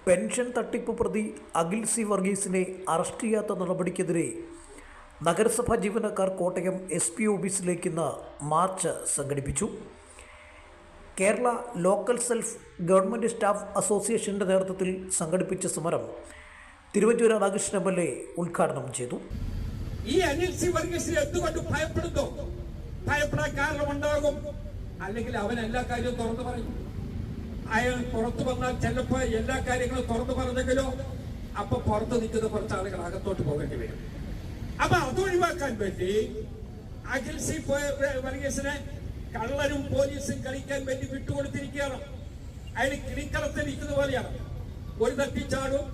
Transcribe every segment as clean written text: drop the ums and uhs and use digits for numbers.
Pension തട്ടിപ്പ് പ്രതി Akhil C വർഗീസിനെ arrest ചെയ്യാത്ത നടപടിക്കെതിരെ നഗരസഭാ ജീവനക്കാർ കോട്ടയം SP ഓഫീസിലേക്ക് ഇന്ന് മാർച്ച് സംഘടിപ്പിച്ചു. Kerala local self government staff അസോസിയേഷൻ്റെ നേതൃത്വത്തിൽ സംഘടിപ്പിച്ച സമരം തിരുവഞ്ചൂർ രാധാകൃഷ്ണൻ MLA ഉദ്ഘാടനം ചെയ്തു. ഈ അഖിൽ സി വർഗീസിനെ എന്തുകൊണ്ട് ഭയപ്പെടുന്നു? ഭയപ്പെടാൻ കാരണമുണ്ടാകും. അല്ലെങ്കിൽ അവൻ എല്ലാ കാര്യവും തുറന്നു പറയും. അയാൾ പുറത്തു വന്നാൽ ചിലപ്പോൾ എല്ലാ കാര്യങ്ങളും തുറന്നു പറഞ്ഞെങ്കിലോ അപ്പൊ പുറത്ത് നിൽക്കുന്ന കുറച്ച് ആളുകൾ അകത്തോട്ട് പോകേണ്ടി വരും. അപ്പൊ അത് ഒഴിവാക്കാൻ വേണ്ടി അഖിൽ സി വർഗീസിനെ കള്ളരും പോലീസും കളിക്കാൻ വേണ്ടി വിട്ടുകൊടുത്തിരിക്കുകയാണ്. അയാൾ കിളിക്കളത്തിൽ നിൽക്കുന്ന പോലെയാണ്. ഒരു തട്ടി ചാടും,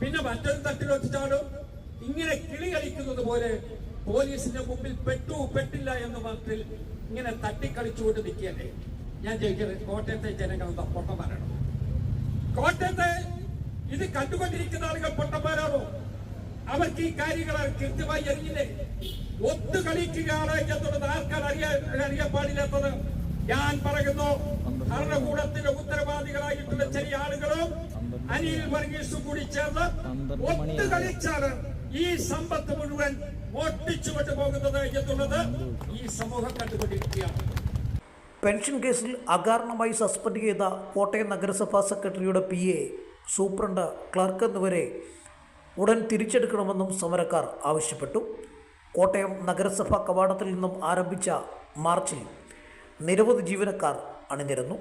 പിന്നെ മറ്റൊരു തട്ടിലൊത്ത് ചാടും. ഇങ്ങനെ കിളി കളിക്കുന്നത് പോലെ പോലീസിന്റെ മുമ്പിൽ പെട്ടില്ല എന്ന മട്ടിൽ ഇങ്ങനെ തട്ടിക്കളിച്ചുകൊണ്ട് നിൽക്കുകയല്ലേ. ഞാൻ ചോദിക്കുന്നത്, കോട്ടയത്തെ ജനങ്ങൾ പൊട്ടന്മാരാണോ? കോട്ടയത്തെ ഇത് കണ്ടുകൊണ്ടിരിക്കുന്ന ആളുകൾ പൊട്ടന്മാരാണോ? അവർക്ക് ഈ കാര്യങ്ങൾ കൃത്യമായി അറിയില്ലേ? ഒത്തു കളിക്കുകയാണ് എന്നുള്ളത് ആർക്കാണ് അറിയാൻ പാടില്ലാത്തത്? ഞാൻ പറയുന്നു, ഭരണകൂടത്തിന്റെ ഉത്തരവാദികളായിട്ടുള്ള ചില ആളുകളും അനിൽ വർഗീസും കൂടി ചേർന്ന് ഒത്തു കളിച്ചാണ് ഈ സമ്പത്ത് മുഴുവൻ മോഷ്ടിച്ചുകൊണ്ട് പോകുന്നത് എന്നുള്ളത് ഈ സമൂഹം കണ്ടുകൊണ്ടിരിക്കുകയാണ്. പെൻഷൻ കേസിൽ അകാരണമായി സസ്പെൻഡ് ചെയ്ത കോട്ടയം നഗരസഭാ സെക്രട്ടറിയുടെ PA, സൂപ്രണ്ട്, ക്ലർക്ക് എന്നിവരെ ഉടൻ തിരിച്ചെടുക്കണമെന്നും സമരക്കാർ ആവശ്യപ്പെട്ടു. കോട്ടയം നഗരസഭാ കവാടത്തിൽ നിന്നും ആരംഭിച്ച മാർച്ചിൽ നിരവധി ജീവനക്കാർ അണിനിരന്നു.